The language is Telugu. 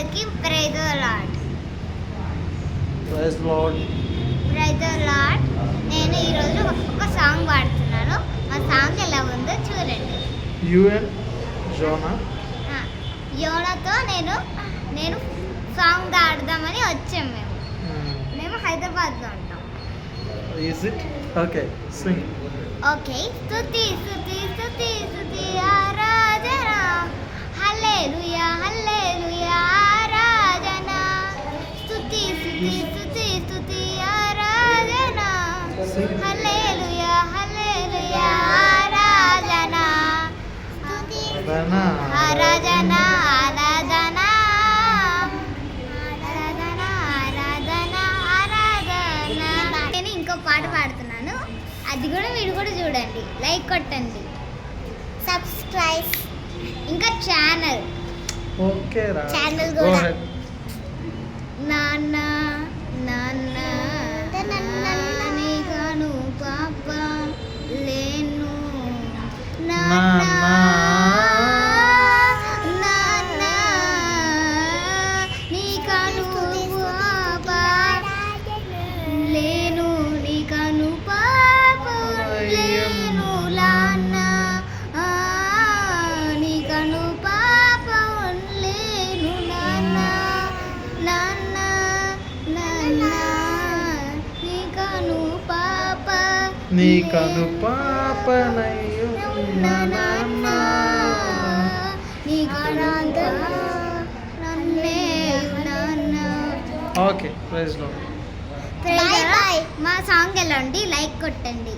అందరికి praise the Lord. Praise Lord. Praise the Lord. నేను ఈరోజు ఒక సాంగ్ పాడుతున్నాను. మా సాంగ్ ఎలా ఉందో చూడండి. యుఎన్ జోనా. యోనాతో నేను సాంగ్ ఆడదామని వచ్చాం. మేము హైదరాబాద్లో ఉంటాం. Is it okay Singh. Okay. స్తుతి స్తుతి స్తుతి స్తుతి ఆరాధన, హల్లెలూయా హల్లెలూయా ఆరాధన, స్తుతి స్తుతి స్తుతి స్తుతి ఆరాధన, హల్లెలూయా హల్లెలూయా ఆరాధన, ఆరాధన ఆరాధన ఆరాధన ఆరాధన ఆరాధన. నేను ఇంకో పాట పాడుతున్నాను, అది కూడా మీరు కూడా చూడండి, లైక్ కొట్టండి, సబ్స్క్రైబ్, ఇంకా ఛానల్ ఓకే రా. ఛానల్ కూడా. నాన్న నాన్న నీకను పాప లేను, నాన్న నాన్న నీకను పాప లేను, నీకను పాప లేను, నాన్న నీకను పాప లేను, నాన్న నాన్న నాన్న నీకను పాప నీకను పాపనయ్యు నాన్న నీకనందన నన్నే నాన్న. Okay praise Lord. మా సాంగ్ ఎలా ఉండి లైక్ కొట్టండి.